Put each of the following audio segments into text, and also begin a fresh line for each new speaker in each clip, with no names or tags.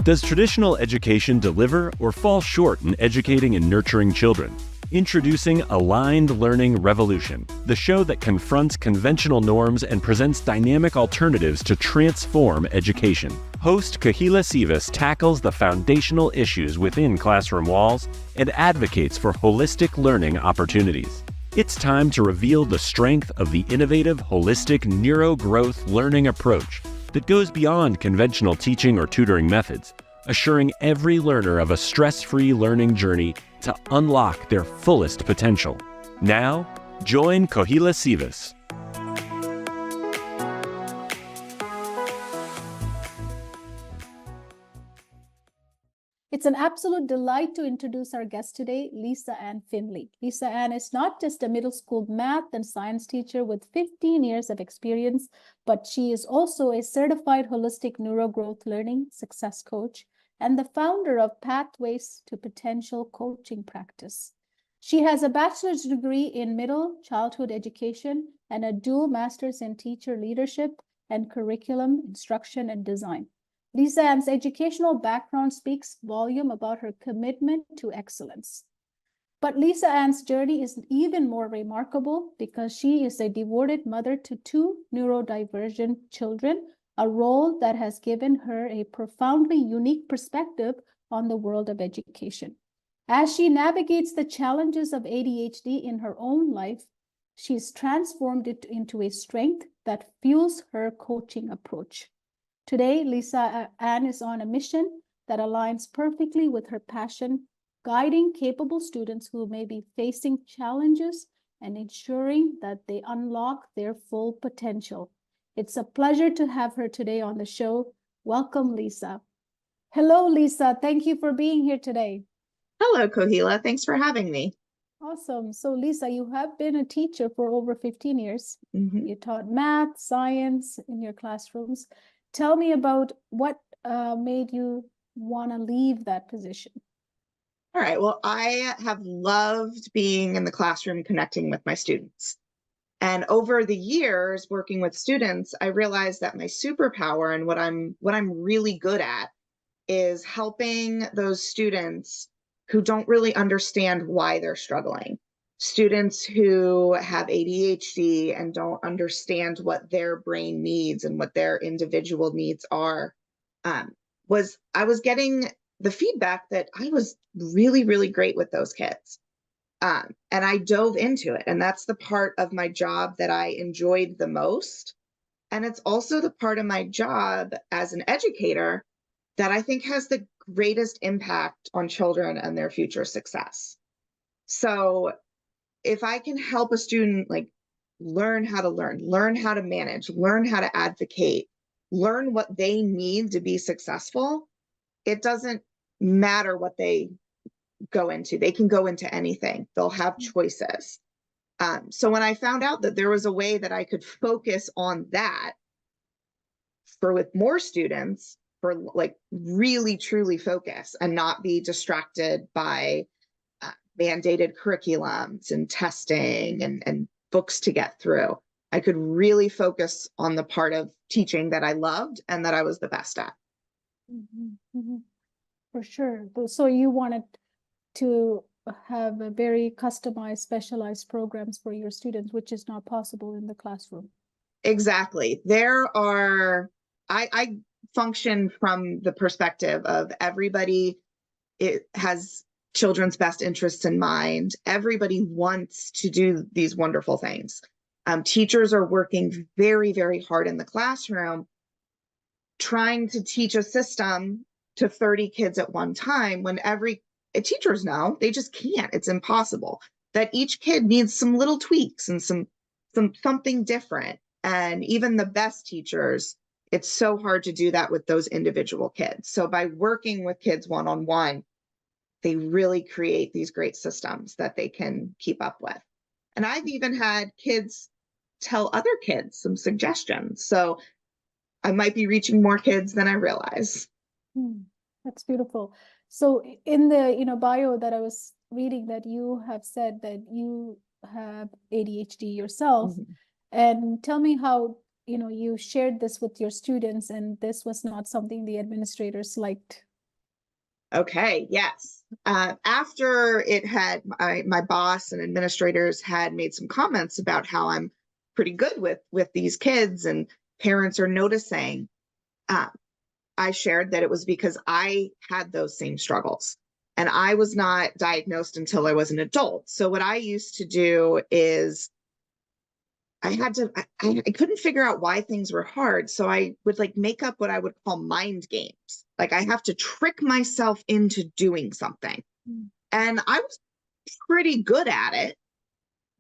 Does traditional education deliver or fall short in educating and nurturing children? Introducing Aligned Learning Revolution, the show that confronts conventional norms and presents dynamic alternatives to transform education. Host Kohila Sivas tackles the foundational issues within classroom walls and advocates for holistic learning opportunities. It's time to reveal the strength of the innovative holistic NeuroGrowth learning approach that goes beyond conventional teaching or tutoring methods, assuring every learner of a stress-free learning journey to unlock their fullest potential. Now, join Kohila Sivas.
It's an absolute delight to introduce our guest today, Lisa Ann Finley. Lisa Ann is not just a middle school math and science teacher with 15 years of experience, but she is also a certified holistic neurogrowth learning success coach and the founder of Pathways to Potential coaching practice. She has a bachelor's degree in middle childhood education and a dual master's in teacher leadership and curriculum instruction and design. Lisa Ann's educational background speaks volume about her commitment to excellence. But Lisa Ann's journey is even more remarkable because she is a devoted mother to 2 neurodivergent children, a role that has given her a profoundly unique perspective on the world of education. As she navigates the challenges of ADHD in her own life, she's transformed it into a strength that fuels her coaching approach. Today, Lisa Ann is on a mission that aligns perfectly with her passion, guiding capable students who may be facing challenges and ensuring that they unlock their full potential. It's a pleasure to have her today on the show. Welcome, Lisa. Hello, Lisa. Thank you for being here today.
Hello, Kohila. Thanks for having me.
Awesome. So, Lisa, you have been a teacher for over 15 years.
Mm-hmm.
You taught math, science in your classrooms. Tell me about what made you want to leave that position.
All right. Well, I have loved being in the classroom connecting with my students. And over the years working with students, I realized that my superpower and what I'm really good at is helping those students who don't really understand why they're struggling. Students who have ADHD and don't understand what their brain needs and what their individual needs are. I was getting the feedback that I was really, really great with those kids. And I dove into it. And that's the part of my job that I enjoyed the most. And it's also the part of my job as an educator that I think has the greatest impact on children and their future success. So if I can help a student learn how to manage, learn how to advocate, learn what they need to be successful, it doesn't matter what they go into. They can go into anything. They'll have choices. So when I found out that there was a way that I could focus on that with more students, for really truly focus and not be distracted by mandated curriculums and testing and books to get through. I could really focus on the part of teaching that I loved and that I was the best at.
Mm-hmm. Mm-hmm. For sure. So you wanted to have a very customized, specialized programs for your students, which is not possible in the classroom.
Exactly. I function from the perspective of everybody. It has children's best interests in mind. Everybody wants to do these wonderful things. Teachers are working very, very hard in the classroom, trying to teach a system to 30 kids at one time when teachers know they just can't. It's impossible. That each kid needs some little tweaks and something different. And even the best teachers, it's so hard to do that with those individual kids. So by working with kids one-on-one, they really create these great systems that they can keep up with. And I've even had kids tell other kids some suggestions. So I might be reaching more kids than I realize.
That's beautiful. So in the bio that I was reading, that you have said that you have ADHD yourself. Mm-hmm. And tell me how you shared this with your students, and this was not something the administrators liked
Okay, yes. After it had my boss and administrators had made some comments about how I'm pretty good with these kids and parents are noticing, I shared that it was because I had those same struggles and I was not diagnosed until I was an adult. So what I used to do is I couldn't figure out why things were hard. So I would like make up what I would call mind games. Like I have to trick myself into doing something. And I was pretty good at it,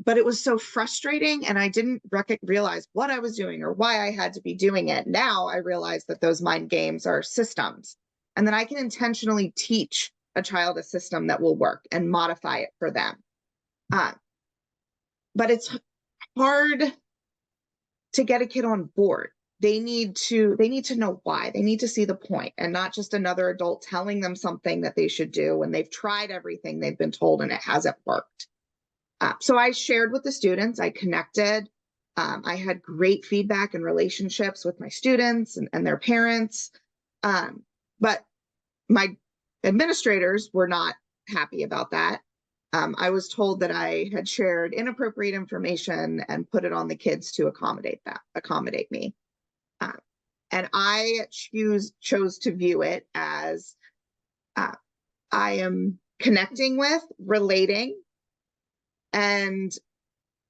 but it was so frustrating and I didn't realize what I was doing or why I had to be doing it. Now I realize that those mind games are systems and that I can intentionally teach a child a system that will work and modify it for them. But it's hard to get a kid on board. They need to know why. They need to see the point and not just another adult telling them something that they should do when they've tried everything they've been told and it hasn't worked. So I shared with the students, I connected. I had great feedback and relationships with my students and their parents. But my administrators were not happy about that. I was told that I had shared inappropriate information and put it on the kids to accommodate me. And I chose to view it as I am connecting with, relating, and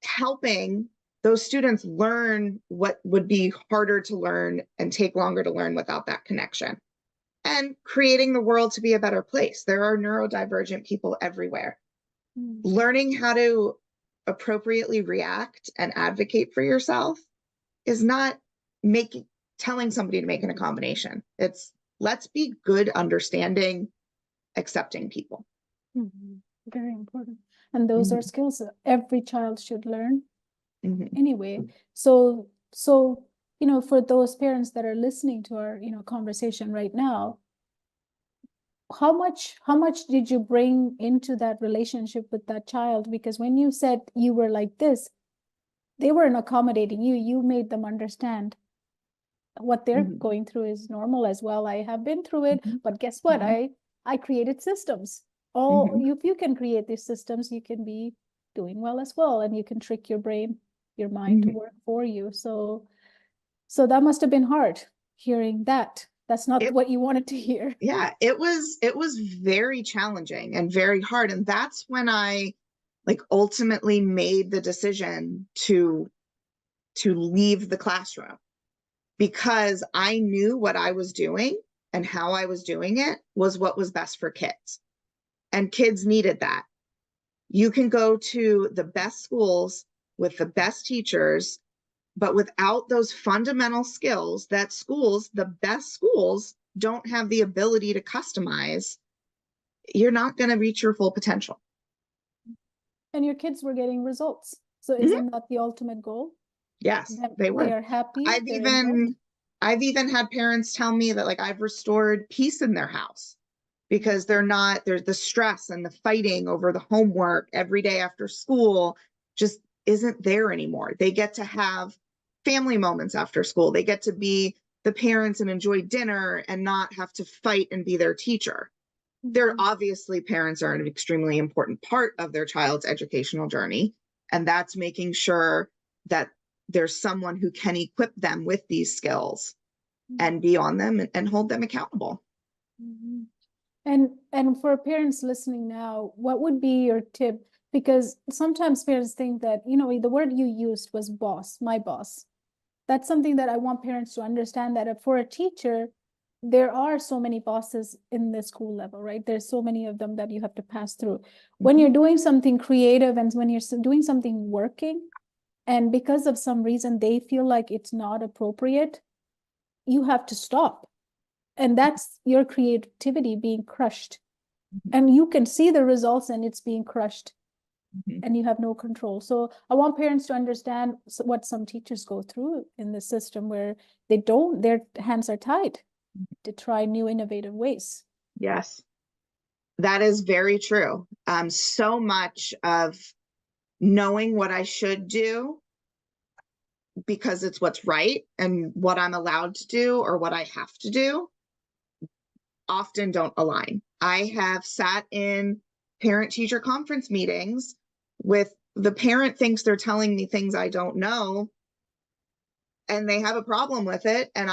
helping those students learn what would be harder to learn and take longer to learn without that connection, and creating the world to be a better place. There are neurodivergent people everywhere. Learning how to appropriately react and advocate for yourself is not telling somebody to make an accommodation. It's let's be good, understanding, accepting people.
Very important. And those are skills that every child should learn anyway. So, for those parents that are listening to our, conversation right now, how much did you bring into that relationship with that child? Because when you said you were like this, they weren't accommodating you. You made them understand what they're going through is normal as well. I have been through it, but guess what? I created systems. If you can create these systems, you can be doing well as well, and you can trick your brain, your mind to work for you. So that must have been hard hearing that. That's not what you wanted to hear.
Yeah, it was very challenging and very hard. And that's when I ultimately made the decision to leave the classroom, because I knew what I was doing and how I was doing it was what was best for kids. And kids needed that. You can go to the best schools with the best teachers, but without those fundamental skills that the best schools don't have the ability to customize, you're not going to reach your full potential.
And your kids were getting results. So isn't that the ultimate goal?
Yes, they were.
They are happy.
I've even had parents tell me that I've restored peace in their house, because there's the stress and the fighting over the homework every day after school just isn't there anymore. They get to have family moments after school. They get to be the parents and enjoy dinner and not have to fight and be their teacher. They're obviously, parents are an extremely important part of their child's educational journey. And that's making sure that there's someone who can equip them with these skills and be on them and hold them accountable.
And for parents listening now, what would be your tip? Because sometimes parents think that, the word you used was boss, my boss. That's something that I want parents to understand, that for a teacher, there are so many bosses in the school level, right? There's so many of them that you have to pass through. When you're doing something creative and when you're doing something working, and because of some reason they feel like it's not appropriate, you have to stop. And that's your creativity being crushed. And you can see the results and it's being crushed. And you have no control. So I want parents to understand what some teachers go through in the system, where their hands are tied to try new innovative ways.
Yes, that is very true. So much of knowing what I should do because it's what's right and what I'm allowed to do or what I have to do often don't align. I have sat in parent-teacher conference meetings with the parent thinks they're telling me things I don't know, and they have a problem with it, and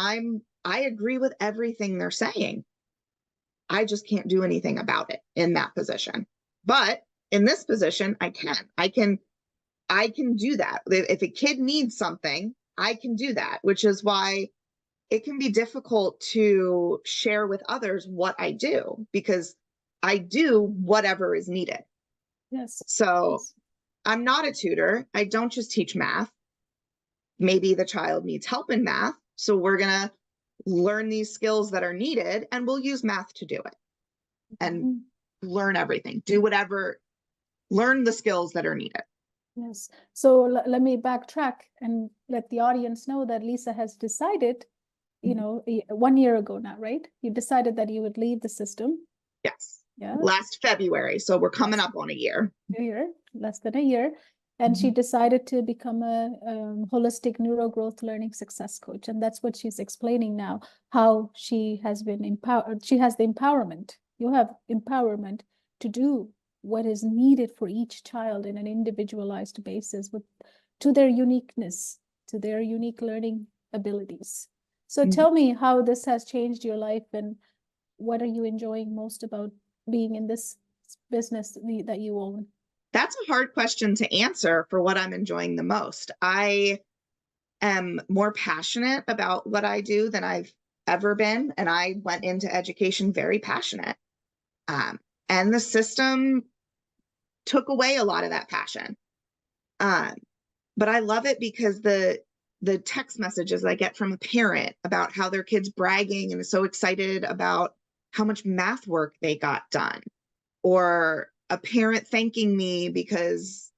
I agree with everything they're saying. I just can't do anything about it in that position. But in this position, I can do that. If a kid needs something, I can do that, which is why it can be difficult to share with others what I do, because I do whatever is needed.
Yes.
So
Yes.
I'm not a tutor. I don't just teach math. Maybe the child needs help in math. So we're going to learn these skills that are needed, and we'll use math to do it and learn everything, do whatever, learn the skills that are needed.
Yes. So let me backtrack and let the audience know that Lisa has decided, you know, 1 year ago now, right? You decided that you would leave the system.
Yes.
Yeah.
Last February. So we're coming up on a year.
Less than a year. And she decided to become a holistic neurogrowth learning success coach. And that's what she's explaining now, how she has been empowered. She has the empowerment. You have empowerment to do what is needed for each child in an individualized basis to their uniqueness, to their unique learning abilities. So tell me how this has changed your life, and what are you enjoying most about being in this business that you own?
That's a hard question to answer for what I'm enjoying the most. I am more passionate about what I do than I've ever been. And I went into education very passionate. And the system took away a lot of that passion. But I love it because the text messages I get from a parent about how their kid's bragging and is so excited about how much math work they got done, or a parent thanking me because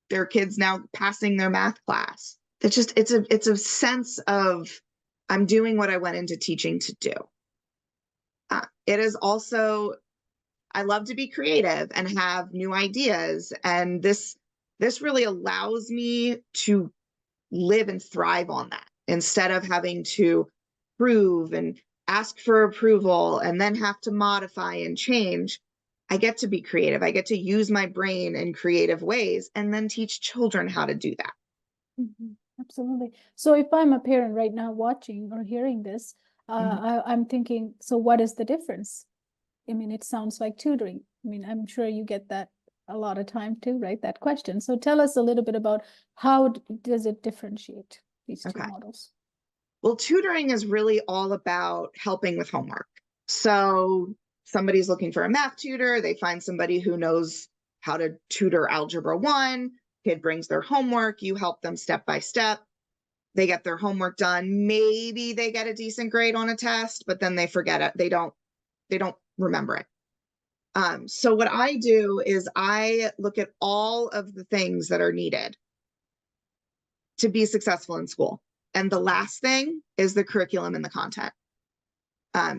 their kid's now passing their math class. It's just, it's a sense of I'm doing what I went into teaching to do. It is also, I love to be creative and have new ideas. And this really allows me to live and thrive on that, instead of having to prove and ask for approval and then have to modify and change. I get to be creative. I get to use my brain in creative ways and then teach children how to do that.
Absolutely. So if I'm a parent right now watching or hearing this, I'm thinking, so what is the difference? I mean, it sounds like tutoring. I mean, I'm sure you get that a lot of time too, right? That question. So tell us a little bit about how does it differentiate these two models?
Well, tutoring is really all about helping with homework. So somebody's looking for a math tutor, they find somebody who knows how to tutor Algebra 1, kid brings their homework, you help them step by step, they get their homework done, maybe they get a decent grade on a test, but then they forget it, they don't remember it. So what I do is I look at all of the things that are needed to be successful in school. And the last thing is the curriculum and the content.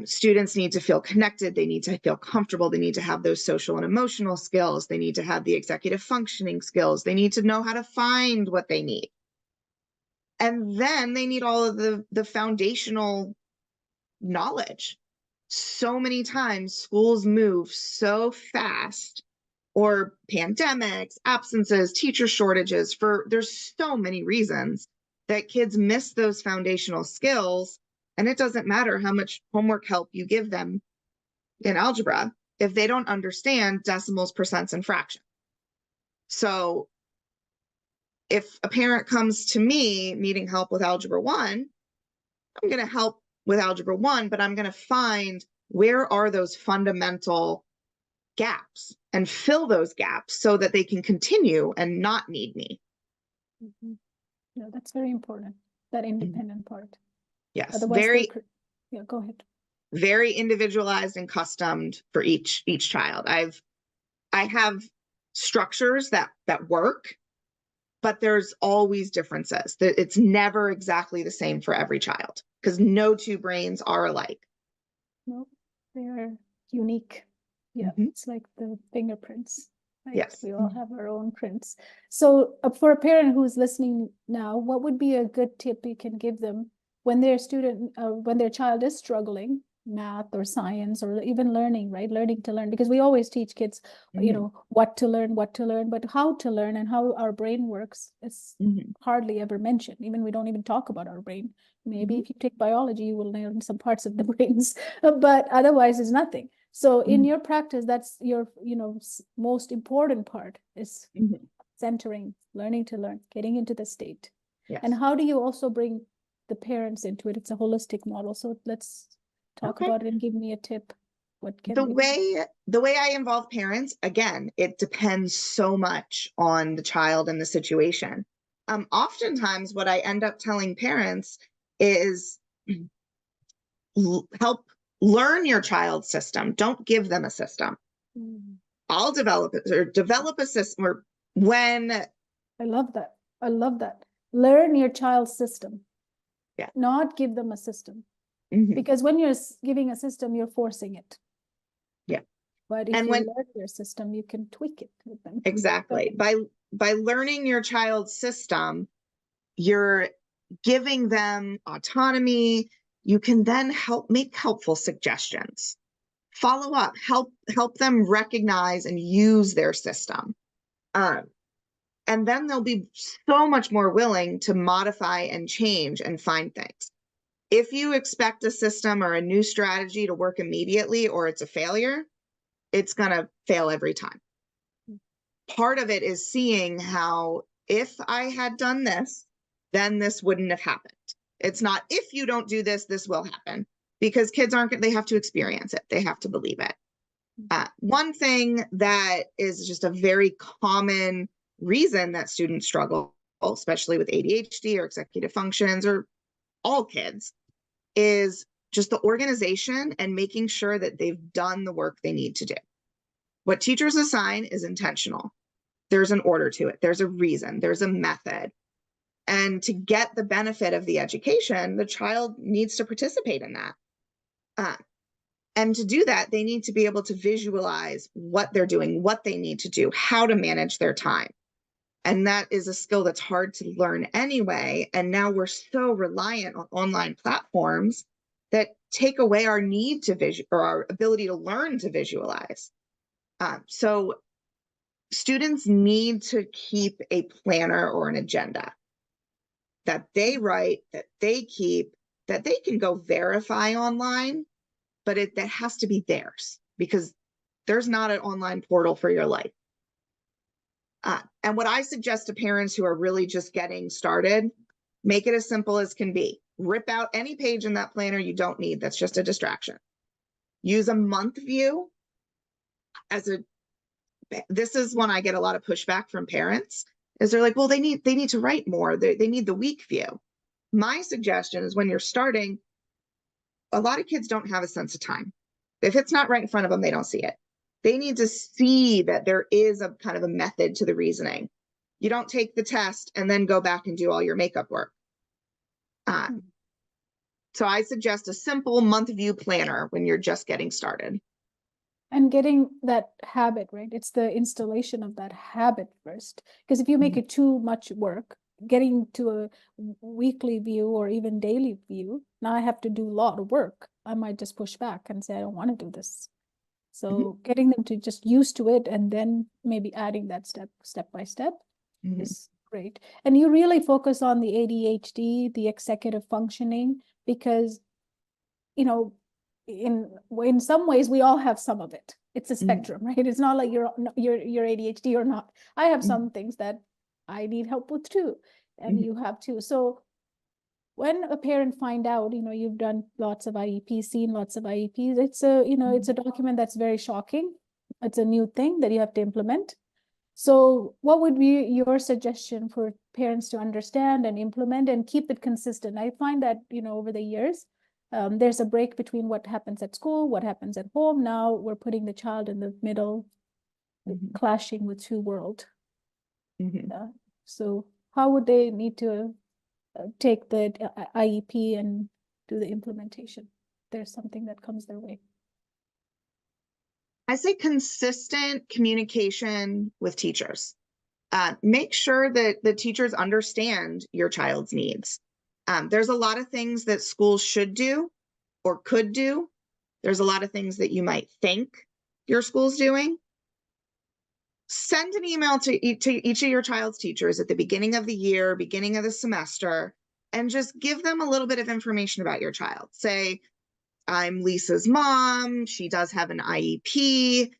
Students need to feel connected. They need to feel comfortable. They need to have those social and emotional skills. They need to have the executive functioning skills. They need to know how to find what they need. And then they need all of the foundational knowledge. So many times schools move so fast, or pandemics, absences, teacher shortages, there's so many reasons that kids miss those foundational skills. And it doesn't matter how much homework help you give them in algebra if they don't understand decimals, percents, and fractions. So if a parent comes to me needing help with Algebra 1, I'm going to help with Algebra 1, but I'm going to find where are those fundamental gaps and fill those gaps so that they can continue and not need me.
Yeah, that's very important, that independent part.
Yes,
otherwise yeah, go ahead.
Very individualized and customed for each child. I have structures that work, but there's always differences. It's never exactly the same for every child, because no two brains are alike.
No, they are unique. Yeah, it's like the fingerprints, right?
Yes.
We all have our own prints. So for a parent who's listening now, what would be a good tip you can give them when their child is struggling math or science or even learning, right? Learning to learn, because we always teach kids, you know, what to learn, but how to learn and how our brain works is hardly ever mentioned. Even we don't even talk about our brain. Maybe if you take biology, you will learn some parts of the brains, but otherwise it's nothing. So in your practice, that's your, you know, most important part is centering, learning to learn, getting into the state.
Yes.
And how do you also bring the parents into it? It's a holistic model. So let's talk about it and give me a tip. What can
the way I involve parents, again, it depends so much on the child and the situation. Oftentimes what I end up telling parents is help learn your child's system. Don't give them a system. I'll develop it, or develop a system, or when
I love that. I love that. Learn your child's system.
Yeah.
Not give them a system. Because when you're giving a system, you're forcing it.
Yeah.
But if you learn your system, you can tweak it with them.
Exactly. By learning your child's system, you're giving them autonomy. You can then make helpful suggestions. Follow up, help them recognize and use their system. And then they'll be so much more willing to modify and change and find things. If you expect a system or a new strategy to work immediately, or it's a failure, it's going to fail every time. Part of it is seeing how, if I had done this, then this wouldn't have happened. It's not, if you don't do this, this will happen, because kids they have to experience it. They have to believe it. One thing that is just a very common reason that students struggle, especially with ADHD or executive functions, or all kids, is just the organization and making sure that they've done the work they need to do. What teachers assign is intentional. There's an order to it. There's a reason. There's a method. And to get the benefit of the education, the child needs to participate in that. And to do that, they need to be able to visualize what they're doing, what they need to do, how to manage their time. And that is a skill that's hard to learn anyway. And now we're so reliant on online platforms that take away our need to or our ability to learn to visualize. So students need to keep a planner or an agenda that they write, that they keep, that they can go verify online, but that has to be theirs, because there's not an online portal for your life. And what I suggest to parents who are really just getting started, make it as simple as can be. Rip out any page in that planner you don't need. That's just a distraction. Use a month view this is when I get a lot of pushback from parents, is they're like, well, they need to write more. They need the week view. My suggestion is, when you're starting, a lot of kids don't have a sense of time. If it's not right in front of them, they don't see it. They need to see that there is a kind of a method to the reasoning. You don't take the test and then go back and do all your makeup work. So I suggest a simple month view planner when you're just getting started.
And getting that habit, right? It's the installation of that habit first. Because if you make it too much work, getting to a weekly view or even daily view, now I have to do a lot of work. I might just push back and say, I don't want to do this. So getting them to just used to it, and then maybe adding that step by step is great. And you really focus on the ADHD, the executive functioning, because, you know, in some ways we all have some of it. It's a spectrum, right? It's not like you're ADHD or not. I have some things that I need help with too, and you have too. So when a parent find out, you know, you've done lots of IEPs, seen lots of IEPs, it's a, you know, it's a document that's very shocking. It's a new thing that you have to implement. So what would be your suggestion for parents to understand and implement and keep it consistent? I find that, you know, over the years, there's a break between what happens at school, what happens at home. Now we're putting the child in the middle, clashing with two worlds. So how would they need to take the IEP and do the implementation? There's something that comes their way.
I say consistent communication with teachers. Make sure that the teachers understand your child's needs. There's a lot of things that schools should do or could do There's a lot of things that you might think your school's doing. Send an email to each of your child's teachers at the beginning of the year, beginning of the semester, and just give them a little bit of information about your child. Say, I'm Lisa's mom. She does have an IEP.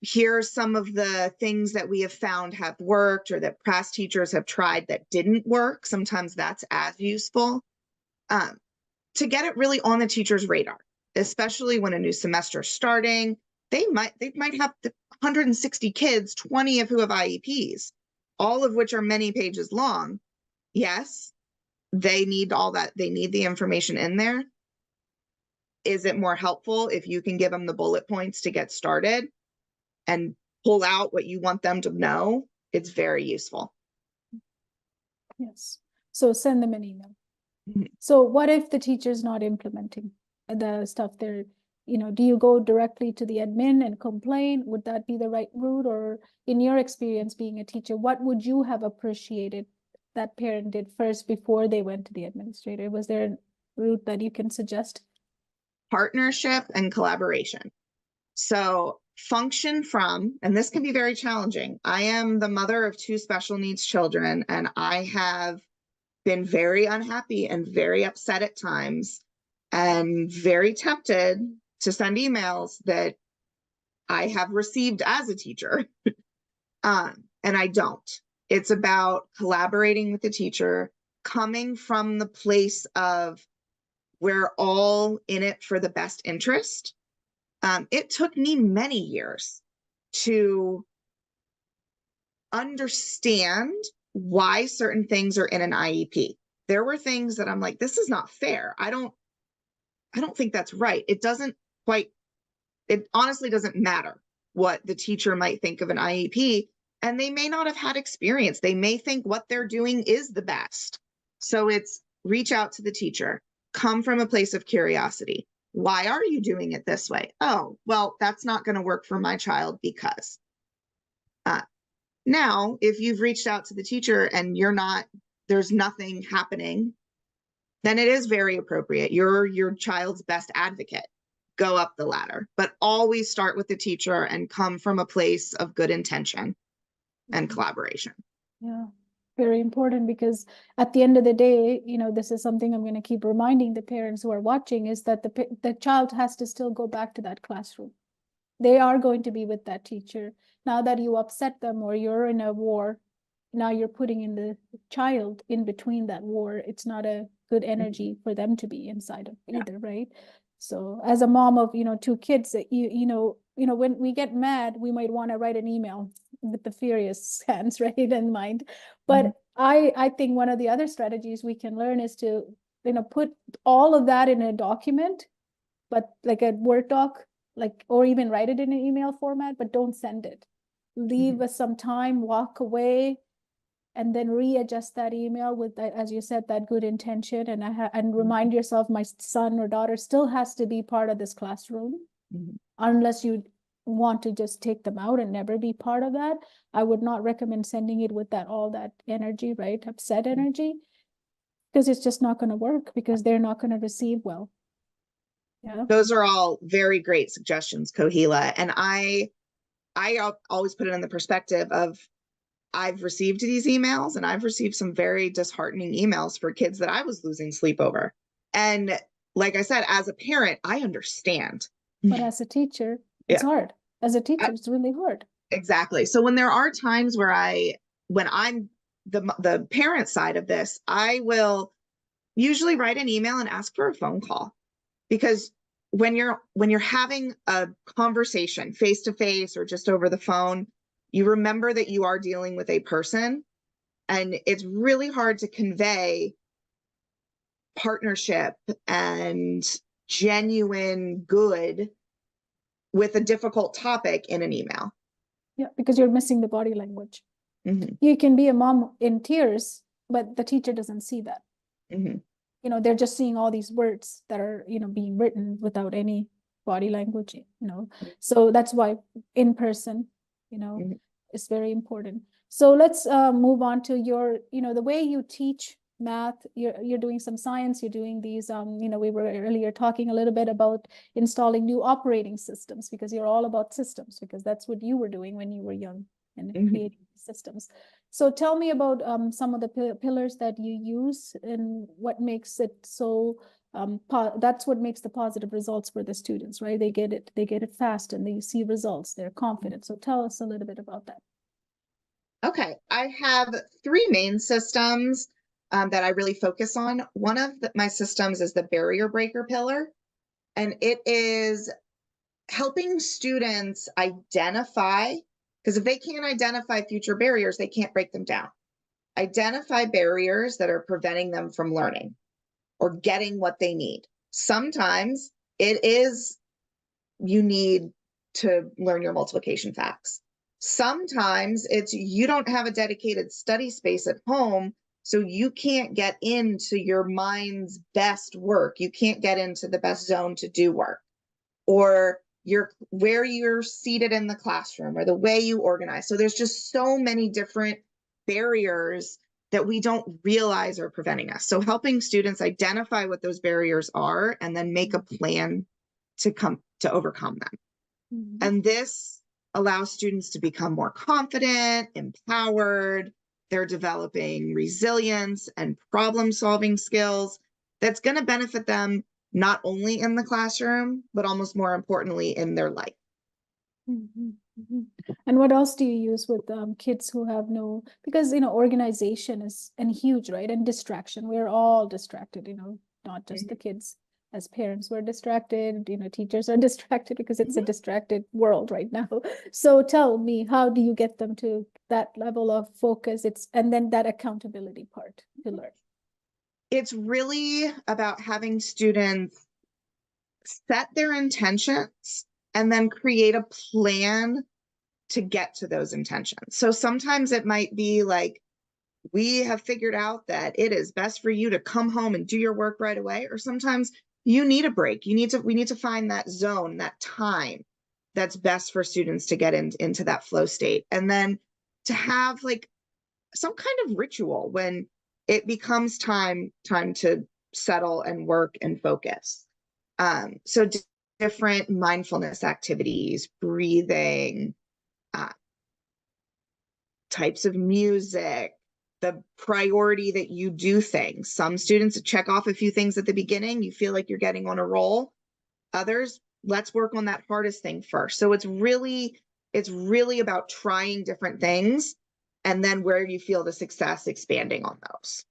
Here are some of the things that we have found have worked or that past teachers have tried that didn't work. Sometimes that's as useful to get it really on the teacher's radar, especially when a new semester is starting. They might have 160 kids, 20 of who have IEPs, all of which are many pages long. Yes, they need all that. They need the information in there. Is it more helpful if you can give them the bullet points to get started and pull out what you want them to know? It's very useful.
Yes. So send them an email. So what if the teacher's not implementing the stuff there? Do you go directly to the admin and complain? Would that be the right route? Or in your experience being a teacher, what would you have appreciated that parent did first before they went to the administrator? Was there a route that you can suggest?
Partnership and collaboration. So function from, and this can be very challenging. I am the mother of 2 special needs children, and I have been very unhappy and very upset at times and very tempted to send emails that I have received as a teacher. And I don't. It's about collaborating with the teacher, coming from the place of we're all in it for the best interest. It took me many years to understand why certain things are in an IEP. There were things that I'm like, this is not fair. I don't think that's right. It honestly doesn't matter what the teacher might think of an IEP, and they may not have had experience. They may think what they're doing is the best. So it's reach out to the teacher, come from a place of curiosity. Why are you doing it this way? Oh, well, that's not going to work for my child because. Now, if you've reached out to the teacher and there's nothing happening, then it is very appropriate. You're your child's best advocate. Go up the ladder, but always start with the teacher and come from a place of good intention and collaboration.
Yeah, very important, because at the end of the day, this is something I'm going to keep reminding the parents who are watching, is that the child has to still go back to that classroom. They are going to be with that teacher. Now that you upset them or you're in a war, now you're putting in the child in between that war. It's not a good energy for them to be inside of either, right? So as a mom of 2 kids, when we get mad, we might want to write an email with the furious hands, right, in mind. But I think one of the other strategies we can learn is to put all of that in a document, but like a Word doc, or even write it in an email format, but don't send it. Leave us some time, walk away, and then readjust that email with that, as you said, that good intention, and remind yourself, my son or daughter still has to be part of this classroom. Unless you want to just take them out and never be part of that, I would not recommend sending it with all that energy, right? Upset energy, because it's just not going to work, because they're not going to receive well. Yeah.
Those are all very great suggestions, Kohila. And I always put it in the perspective of, I've received these emails, and I've received some very disheartening emails for kids that I was losing sleep over. And like I said, as a parent, I understand.
But as a teacher, it's hard. As a teacher, it's really hard.
Exactly. So when there are times where when I'm the parent side of this, I will usually write an email and ask for a phone call, because when you're having a conversation face to face or just over the phone, you remember that you are dealing with a person, and it's really hard to convey partnership and genuine good with a difficult topic in an email.
Yeah, because you're missing the body language. You can be a mom in tears, but the teacher doesn't see that. They're just seeing all these words that are, being written without any body language, So that's why in person, is very important. So let's move on to your, the way you teach math, you're doing some science, you're doing these, we were earlier talking a little bit about installing new operating systems, because you're all about systems, because that's what you were doing when you were young and creating systems. So tell me about some of the pillars that you use and what makes it so, that's what makes the positive results for the students, right? They get it fast and they see results, they're confident. So tell us a little bit about that.
Okay, I have three main systems that I really focus on. One of my systems is the barrier breaker pillar, and it is helping students identify, because if they can't identify future barriers, they can't break them down. Identify barriers that are preventing them from learning or getting what they need. Sometimes it is you need to learn your multiplication facts. Sometimes it's you don't have a dedicated study space at home, so you can't get into your mind's best work. You can't get into the best zone to do work. Or where you're seated in the classroom or the way you organize. So there's just so many different barriers that we don't realize are preventing us. So helping students identify what those barriers are and then make a plan to overcome them. And this allows students to become more confident, empowered. They're developing resilience and problem-solving skills that's going to benefit them not only in the classroom, but almost more importantly in their life.
And what else do you use with kids who have no, because, organization is huge, right? And distraction, we're all distracted, not just the kids. As parents, we're distracted, teachers are distracted because it's a distracted world right now. So tell me, how do you get them to that level of focus? And then that accountability part to learn.
It's really about having students set their intentions and then create a plan to get to those intentions. So sometimes it might be like, we have figured out that it is best for you to come home and do your work right away. Or sometimes you need a break. We need to find that zone, that time that's best for students to get into that flow state. And then to have like some kind of ritual when it becomes time to settle and work and focus. So different mindfulness activities, breathing, types of music, the priority that you do things. Some students check off a few things at the beginning. You feel like you're getting on a roll. Others, let's work on that hardest thing first. So it's really about trying different things and then where you feel the success, expanding on those.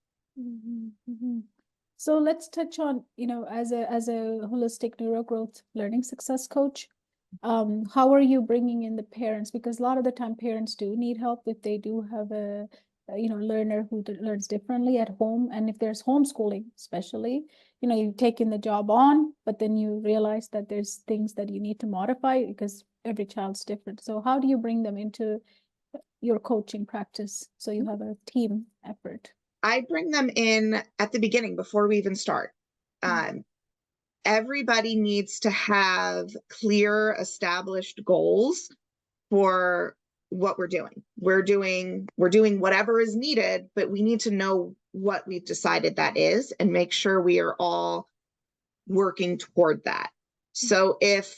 So let's touch on, as a holistic neurogrowth learning success coach, how are you bringing in the parents? Because a lot of the time parents do need help if they do have a learner who learns differently at home. And if there's homeschooling, especially, you've taken the job on, but then you realize that there's things that you need to modify because every child's different. So how do you bring them into your coaching practice so you have a team effort?
I bring them in at the beginning before we even start. Everybody needs to have clear, established goals for what we're doing. We're doing whatever is needed, but we need to know what we've decided that is and make sure we are all working toward that. So if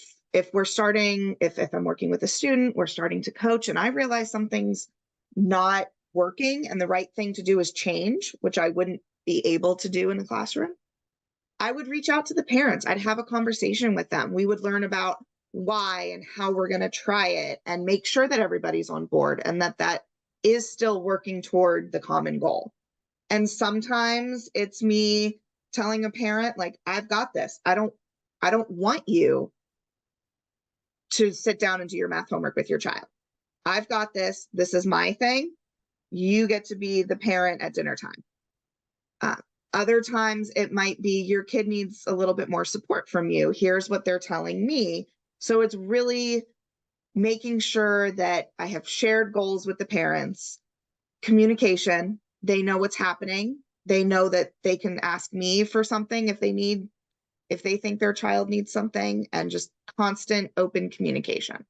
we're starting, if I'm working with a student, we're starting to coach and I realize something's not working and the right thing to do is change, which I wouldn't be able to do in the classroom, I would reach out to the parents. I'd have a conversation with them. We would learn about why and how we're going to try it and make sure that everybody's on board and that is still working toward the common goal. And sometimes it's me telling a parent, like, I've got this. I don't want you to sit down and do your math homework with your child. I've got this. This is my thing. You get to be the parent at dinner time. Other times it might be your kid needs a little bit more support from you. Here's what they're telling me. So it's really making sure that I have shared goals with the parents, communication, they know what's happening. They know that they can ask me for something if they think their child needs something, and just constant open communication.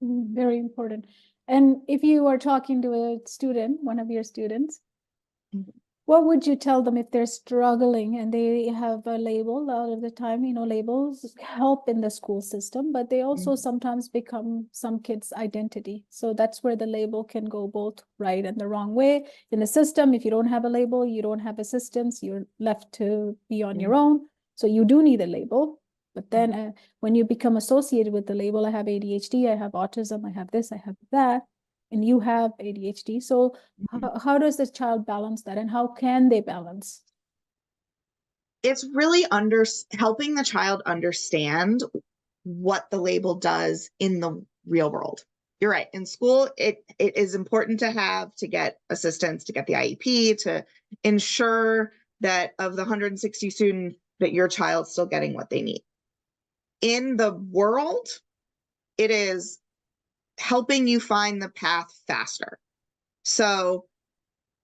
Very important. And if you are talking to a student, one of your students, What would you tell them if they're struggling and they have a label? A lot of the time, labels help in the school system, but they also sometimes become some kids' identity. So that's where the label can go both right and the wrong way. In the system, if you don't have a label, you don't have assistance, you're left to be on your own. So you do need a label. But then when you become associated with the label, I have ADHD, I have autism, I have this, I have that, and you have ADHD. So how does the child balance that, and how can they balance?
It's really helping the child understand what the label does in the real world. You're right. In school, it is important to get assistance, to get the IEP, to ensure that of the 160 students, that your child's still getting what they need. In the world, it is helping you find the path faster. So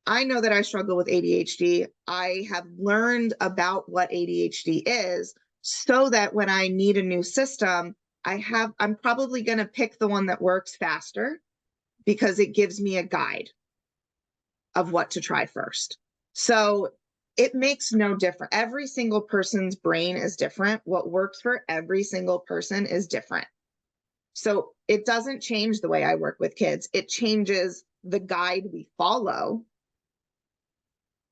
I know that I struggle with ADHD. I have learned about what ADHD is so that when I need a new system, I'm probably going to pick the one that works faster because it gives me a guide of what to try first. So it makes no difference. Every single person's brain is different. What works for every single person is different. So it doesn't change the way I work with kids. It changes the guide we follow.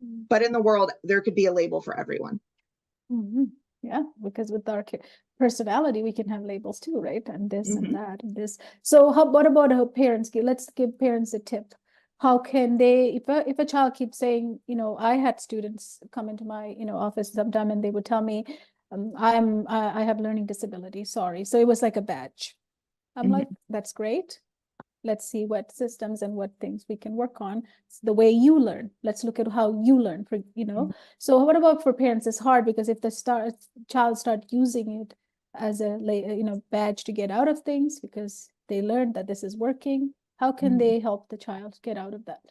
But in the world, there could be a label for everyone.
Yeah, because with our personality, we can have labels too, right? And this and that and this. So what about our parents? Let's give parents a tip. How can they, if a child keeps saying, I had students come into my, office sometime and they would tell me, I have learning disability, sorry. So it was like a badge. I'm like, that's great. Let's see what systems and what things we can work on. It's the way you learn. Let's look at how you learn, So what about for parents? It's hard because if the child start using it as a badge to get out of things because they learned that this is working, how can they help the child get out of that?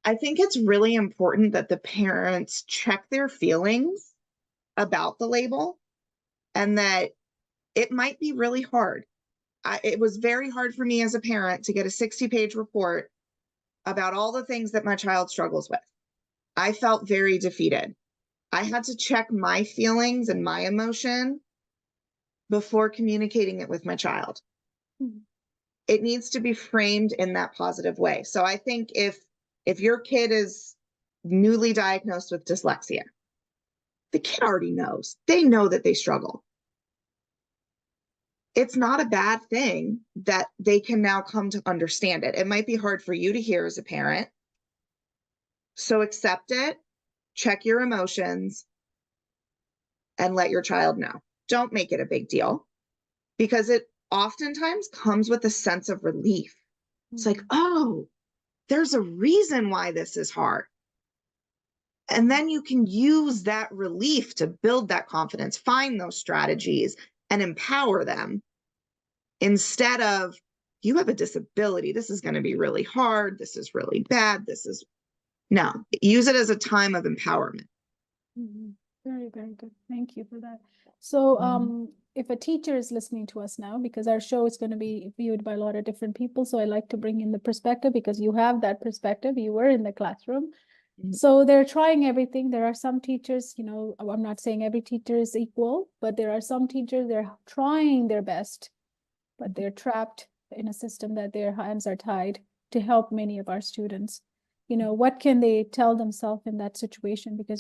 I think it's really important that the parents check their feelings about the label and that it might be really hard. It was very hard for me as a parent to get a 60-page report about all the things that my child struggles with. I felt very defeated. I had to check my feelings and my emotion before communicating it with my child. It needs to be framed in that positive way. So I think if your kid is newly diagnosed with dyslexia, the kid already knows. They know that they struggle. It's not a bad thing that they can now come to understand it. It might be hard for you to hear as a parent. So accept it, check your emotions, and let your child know. Don't make it a big deal because it oftentimes comes with a sense of relief. It's like, oh, there's a reason why this is hard. And then you can use that relief to build that confidence, find those strategies, and empower them instead of, you have a disability. This is going to be really hard. This is really bad. No, use it as a time of empowerment.
Very, very good. Thank you for that. So if a teacher is listening to us now, because our show is going to be viewed by a lot of different people, so I like to bring in the perspective because you have that perspective. You were in the classroom. So they're trying everything. There are some teachers, I'm not saying every teacher is equal, but there are some teachers, they're trying their best, but they're trapped in a system that their hands are tied to help many of our students. What can they tell themselves in that situation? Because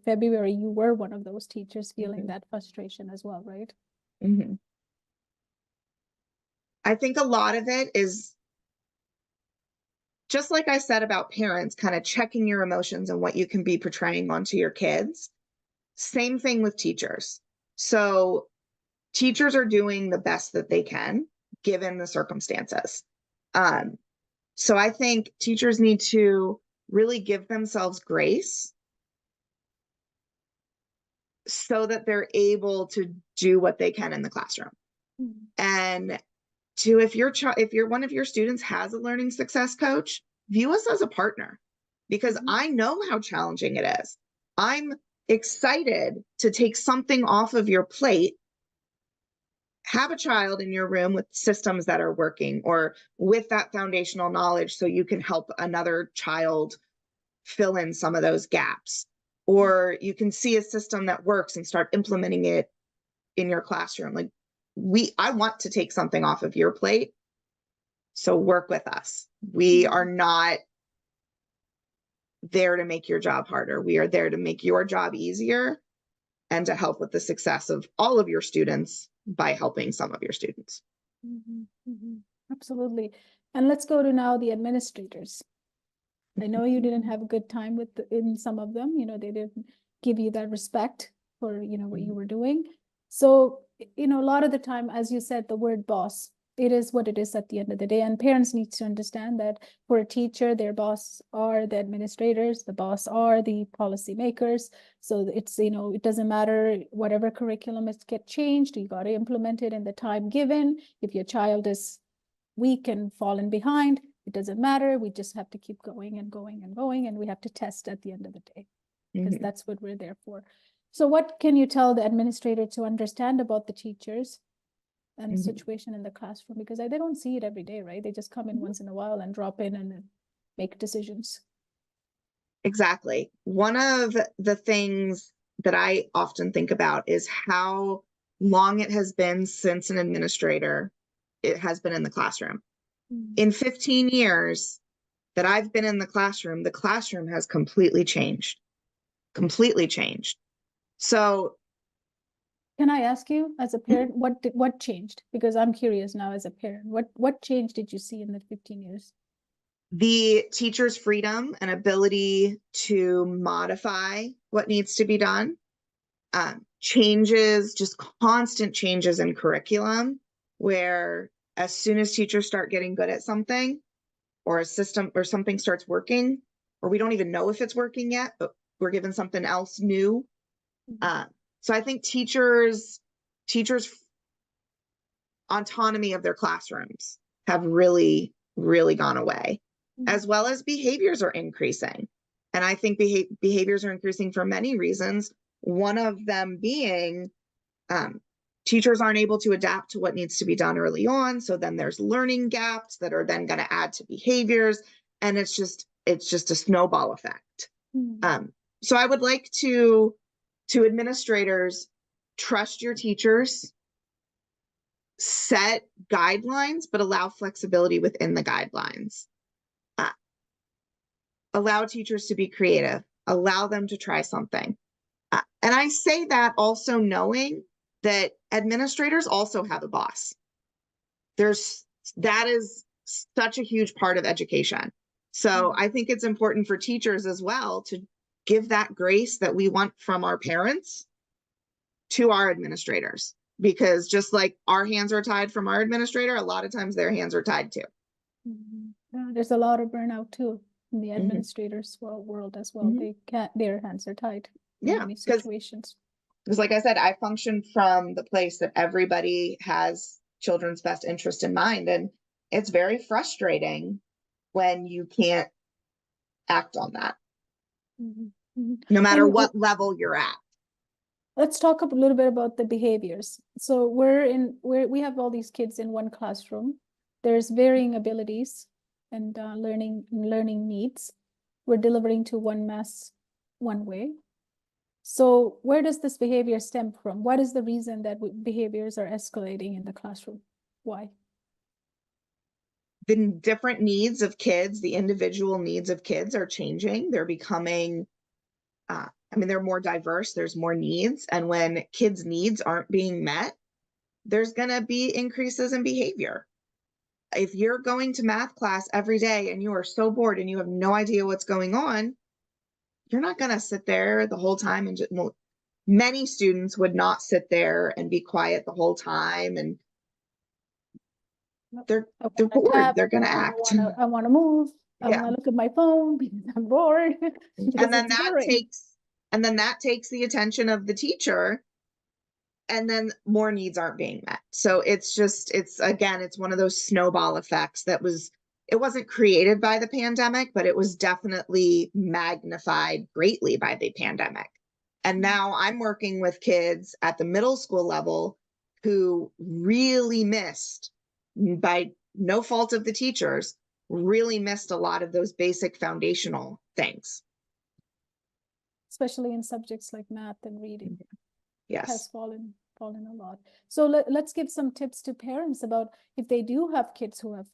February, you were one of those teachers feeling that frustration as well, right?
I think a lot of it is just like I said about parents, kind of checking your emotions and what you can be portraying onto your kids. Same thing with teachers. So teachers are doing the best that they can given the circumstances. So I think teachers need to really give themselves grace so that they're able to do what they can in the classroom. And if one of your students has a learning success coach, view us as a partner because I know how challenging it is. I'm excited to take something off of your plate, have a child in your room with systems that are working or with that foundational knowledge so you can help another child fill in some of those gaps. Or you can see a system that works and start implementing it in your classroom. Like I want to take something off of your plate, so work with us. We are not there to make your job harder. We are there to make your job easier and to help with the success of all of your students by helping some of your students.
Absolutely. And let's go to now the administrators. I know you didn't have a good time with in some of them, they didn't give you that respect for, what you were doing. So, a lot of the time, as you said, the word boss, it is what it is at the end of the day. And parents need to understand that for a teacher, their boss are the administrators, the boss are the policymakers. So it's, it doesn't matter whatever curriculum is get changed, you got to implement it in the time given. If your child is weak and fallen behind, it doesn't matter. We just have to keep going and going and going. And we have to test at the end of the day, because that's what we're there for. So what can you tell the administrator to understand about the teachers and the situation in the classroom? Because they don't see it every day, right? They just come in once in a while and drop in and make decisions.
Exactly. One of the things that I often think about is how long it has been since an administrator has been in the classroom. In 15 years that I've been in the classroom has completely changed. So
can I ask you, as a parent, what changed? Because I'm curious now as a parent, what change did you see in the 15 years?
The teacher's freedom and ability to modify what needs to be done, changes, just constant changes in curriculum, where as soon as teachers start getting good at something, or a system or something starts working, or we don't even know if it's working yet, but we're given something else new. So I think teachers' autonomy of their classrooms have really, really gone away, as well as behaviors are increasing. And I think behaviors are increasing for many reasons. One of them being teachers aren't able to adapt to what needs to be done early on. So then there's learning gaps that are then going to add to behaviors. And it's just a snowball effect. So I would like to administrators, trust your teachers, set guidelines, but allow flexibility within the guidelines. Allow teachers to be creative, allow them to try something. And I say that also knowing that administrators also have a boss. That is such a huge part of education. So I think it's important for teachers as well to give that grace that we want from our parents to our administrators, because just like our hands are tied from our administrator, a lot of times their hands are tied too.
There's a lot of burnout too in the administrators world as well. Their hands are tied in many situations.
Because like I said, I function from the place that everybody has children's best interest in mind. And it's very frustrating when you can't act on that, no matter what level you're at.
Let's talk a little bit about the behaviors. So we have all these kids in one classroom. There's varying abilities and learning needs. We're delivering to one mass one way. So where does this behavior stem from? What is the reason that behaviors are escalating in the classroom? Why?
The different needs of kids, the individual needs of kids are changing. They're becoming, they're more diverse. There's more needs. And when kids' needs aren't being met, there's going to be increases in behavior. If you're going to math class every day and you are so bored and you have no idea what's going on, you're not going to sit there the whole time and many students would not sit there and be quiet the whole time, and they're bored. They're going to act.
I want to move. I want to look at my phone because I'm bored.
And then that takes the attention of the teacher, and then more needs aren't being met. So it's one of those snowball effects it wasn't created by the pandemic, but it was definitely magnified greatly by the pandemic. And now I'm working with kids at the middle school level who really missed, by no fault of the teachers, really missed a lot of those basic foundational things.
especially in subjects like math and reading.
Yes.
Has fallen a lot. So let's give some tips to parents about if they do have kids who have,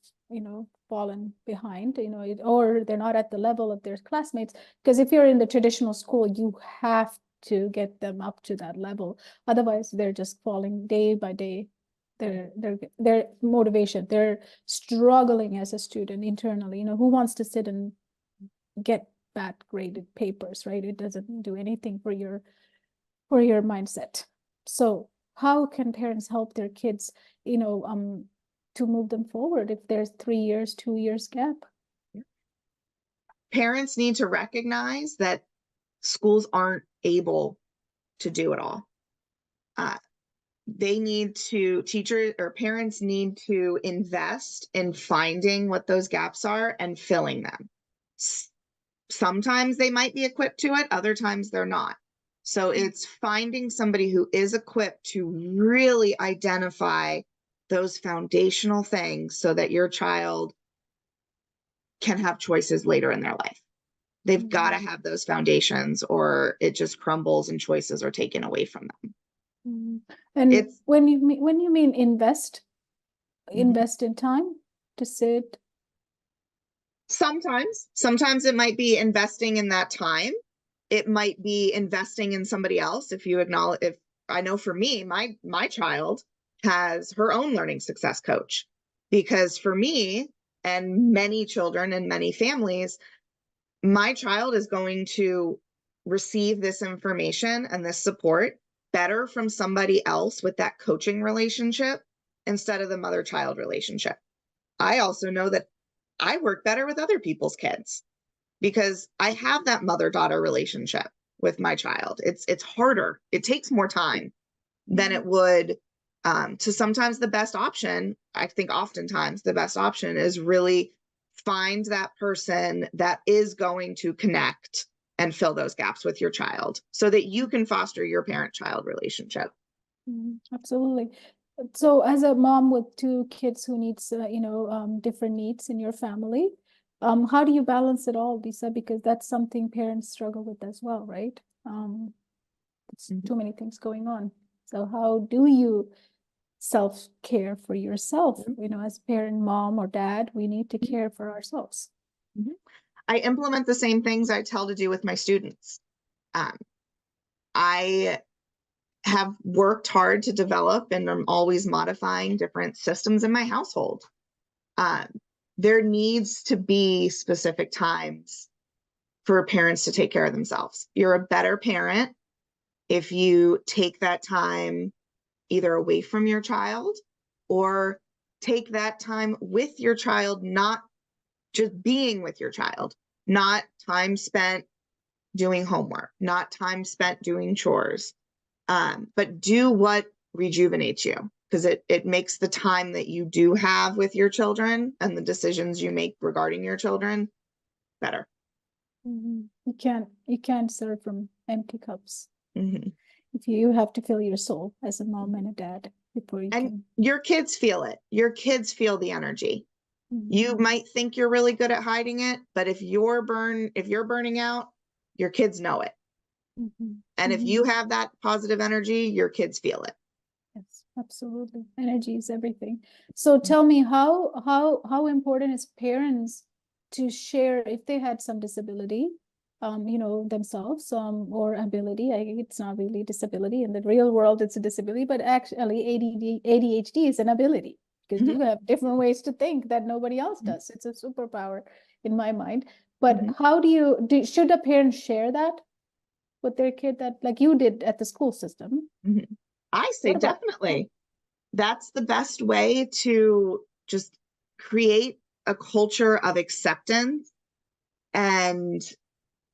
fallen behind, or they're not at the level of their classmates. Because if you're in the traditional school, you have to get them up to that level. Otherwise, they're just falling day by day. Their motivation, they're struggling as a student internally. Who wants to sit and get bad graded papers, right? It doesn't do anything for your mindset. So how can parents help their kids, to move them forward if there's 3 years, 2 years gap?
Parents need to recognize that schools aren't able to do it all. Teachers or parents need to invest in finding what those gaps are and filling them. Sometimes they might be equipped to it, other times they're not. So it's finding somebody who is equipped to really identify those foundational things so that your child can have choices later in their life. They've got to have those foundations, or it just crumbles and choices are taken away from them.
And when you mean invest in time to sit.
Sometimes it might be investing in that time. It might be investing in somebody else. If I know for me, my child has her own learning success coach, because for me and many children and many families, my child is going to receive this information and this support better from somebody else with that coaching relationship instead of the mother-child relationship. I also know that I work better with other people's kids because I have that mother-daughter relationship with my child. It's harder. It takes more time than it would. So sometimes the best option, I think oftentimes the best option is really find that person that is going to connect and fill those gaps with your child so that you can foster your parent-child relationship.
Absolutely. So as a mom with 2 kids who needs, different needs in your family, how do you balance it all, Lisa? Because that's something parents struggle with as well, right? It's too many things going on. So how do you self-care for yourself? As parent, mom or dad, we need to care for ourselves.
I implement the same things I tell to do with my students. I have worked hard to develop, and I'm always modifying different systems in my household. There needs to be specific times for parents to take care of themselves. You're a better parent if you take that time either away from your child or take that time with your child, not just being with your child, not time spent doing homework, not time spent doing chores, but do what rejuvenates you, because it makes the time that you do have with your children and the decisions you make regarding your children better.
You can't serve from empty cups. If you have to fill your soul as a mom and a dad before you can.
Your kids feel it. Your kids feel the energy. You might think you're really good at hiding it, but if you're burning out, your kids know it. And if you have that positive energy, your kids feel it.
Yes, absolutely. Energy is everything. So tell me, how important is parents to share if they had some disability, themselves, or ability? It's not really disability. In the real world, it's a disability, but actually ADHD is an ability, because you have different ways to think that nobody else does. It's a superpower in my mind. But how should a parent share that with their kid, that like you did at the school system?
I say definitely. That's the best way to just create a culture of acceptance and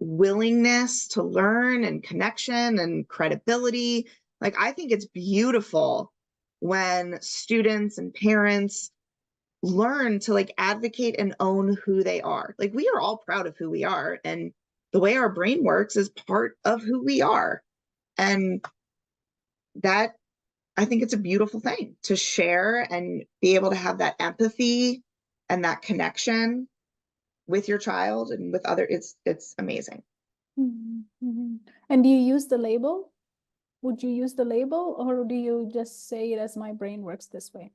willingness to learn and connection and credibility. Like, I think it's beautiful when students and parents learn to advocate and own who they are. Like, we are all proud of who we are, and the way our brain works is part of who we are. And that, I think it's a beautiful thing to share and be able to have that empathy and that connection with your child and with others. It's amazing.
And do you use the label? Would you use the label, or do you just say it as my brain works this way?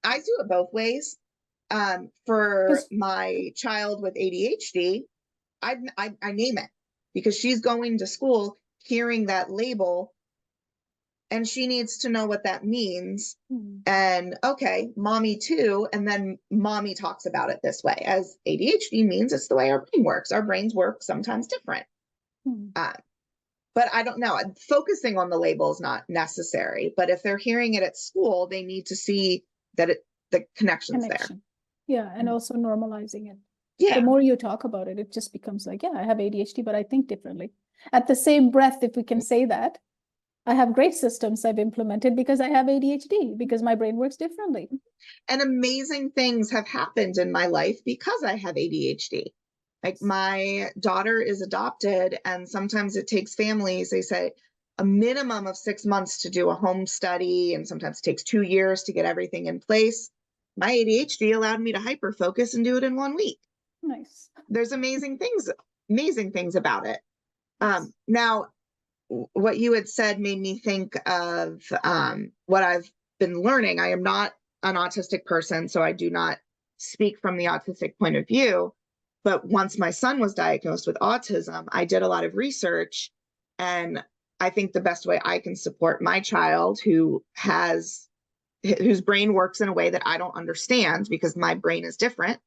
I do it both ways. For
'Cause-
my child with ADHD, I name it, because she's going to school hearing that label and she needs to know what that means. And okay, mommy too. And then mommy talks about it this way, as ADHD means it's the way our brain works. Our brains work sometimes different. But I don't know. Focusing on the label is not necessary. But if they're hearing it at school, they need to see that the connection's there.
Yeah, and also normalizing it.
Yeah.
The more you talk about it, it just becomes like, yeah, I have ADHD, but I think differently. At the same breath, if we can say that, I have great systems I've implemented because I have ADHD, because my brain works differently.
And amazing things have happened in my life because I have ADHD. Like, my daughter is adopted, and sometimes it takes families, they say, a minimum of 6 months to do a home study, and sometimes it takes 2 years to get everything in place. My ADHD allowed me to hyper focus and do it in 1 week.
Nice.
There's amazing things about it. Now, what you had said made me think of what I've been learning. I am not an autistic person, so I do not speak from the autistic point of view. But once my son was diagnosed with autism, I did a lot of research, and I think the best way I can support my child whose brain works in a way that I don't understand, because my brain is different.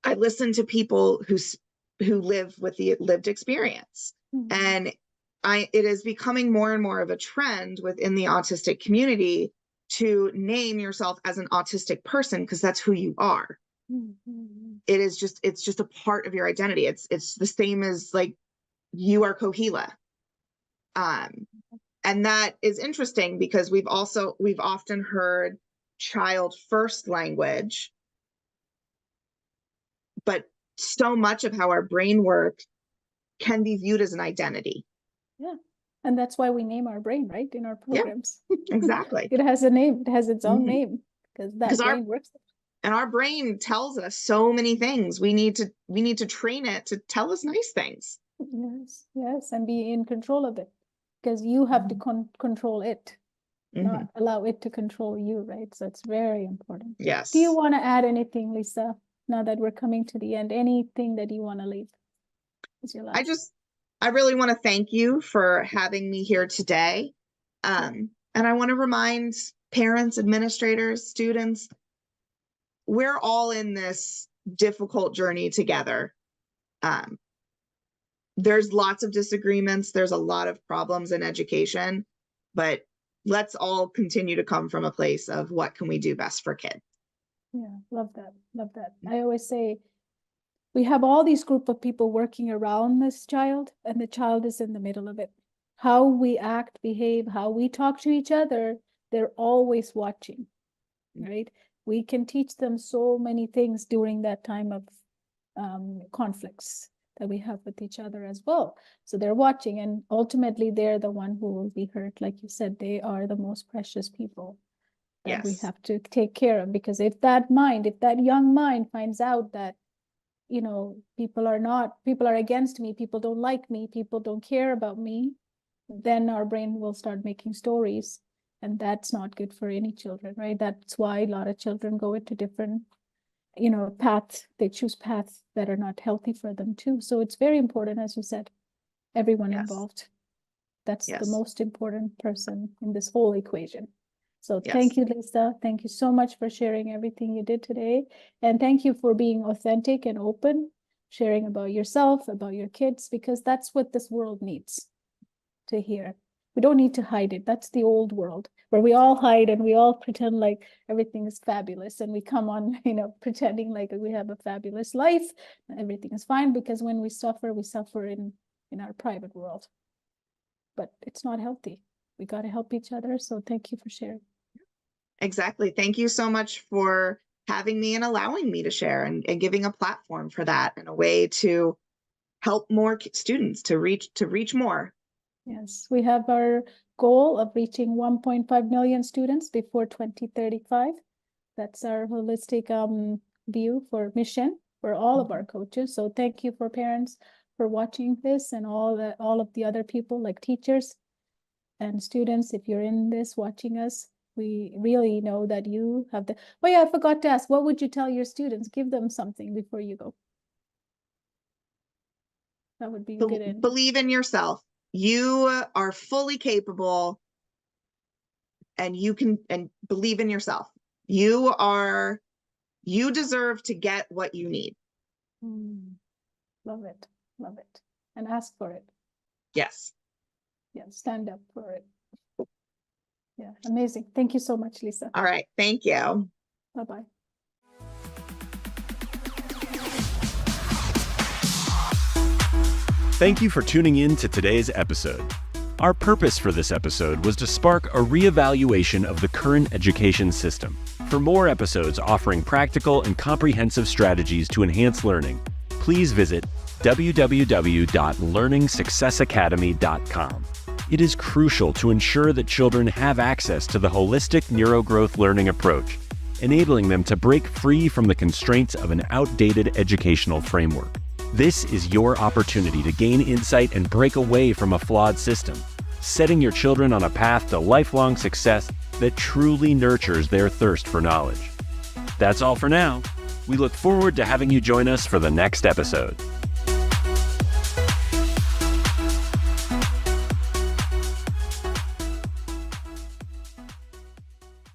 I listen to people who live with the lived experience. And it is becoming more and more of a trend within the autistic community to name yourself as an autistic person, because that's who you are. It's just a part of your identity. It's the same as, like, you are Kohila. And that is interesting, because we've often heard child first language, but so much of how our brain works can be viewed as an identity.
Yeah. And that's why we name our brain, right? In our programs.
Yeah, exactly.
It has a name. It has its own name, because that brain works.
And our brain tells us so many things. We need to train it to tell us nice things.
Yes, and be in control of it, because you have to control it, not allow it to control you, right? So it's very important.
Yes.
Do you want to add anything, Lisa, now that we're coming to the end? Anything that you want to leave as your last?
I really want to thank you for having me here today. And I want to remind parents, administrators, students, we're all in this difficult journey together. There's lots of disagreements. There's a lot of problems in education, but let's all continue to come from a place of what can we do best for kids.
Yeah, love that. Love that. I always say, we have all these group of people working around this child, and the child is in the middle of it. How we act, behave, how we talk to each other, they're always watching, right? We can teach them so many things during that time of conflicts that we have with each other as well. So they're watching, and ultimately they're the one who will be hurt. Like you said, they are the most precious people that we have to take care of, because if that young mind finds out that, people are against me, people don't like me, people don't care about me, then our brain will start making stories, and that's not good for any children, right? That's why a lot of children go into different, paths. They choose paths that are not healthy for them too. So it's very important, as you said, everyone involved. That's the most important person in this whole equation. So thank you, Lisa. Thank you so much for sharing everything you did today. And thank you for being authentic and open, sharing about yourself, about your kids, because that's what this world needs to hear. We don't need to hide it. That's the old world, where we all hide and we all pretend like everything is fabulous. And we come on, pretending like we have a fabulous life and everything is fine, because when we suffer in our private world. But it's not healthy. We got to help each other. So thank you for sharing.
Exactly. Thank you so much for having me and allowing me to share, and giving a platform for that, and a way to help more students to reach more.
Yes, we have our goal of reaching 1.5 million students before 2035. That's our holistic view for mission for all of our coaches. So thank you for parents, for watching this, and all of the other people like teachers and students. If you're in this watching us, we really know that you have the, oh yeah, I forgot to ask, what would you tell your students? Give them something before you go. That would be good.
Believe in yourself. You are fully capable, and you can, and believe in yourself. You deserve to get what you need.
Love it. Love it. And ask for it.
Yes.
Yeah, stand up for it. Yeah, amazing. Thank you so much, Lisa.
All right. Thank you.
Bye-bye.
Thank you for tuning in to today's episode. Our purpose for this episode was to spark a reevaluation of the current education system. For more episodes offering practical and comprehensive strategies to enhance learning, please visit www.learningsuccessacademy.com. It is crucial to ensure that children have access to the holistic neurogrowth learning approach, enabling them to break free from the constraints of an outdated educational framework. This is your opportunity to gain insight and break away from a flawed system, setting your children on a path to lifelong success that truly nurtures their thirst for knowledge. That's all for now. We look forward to having you join us for the next episode.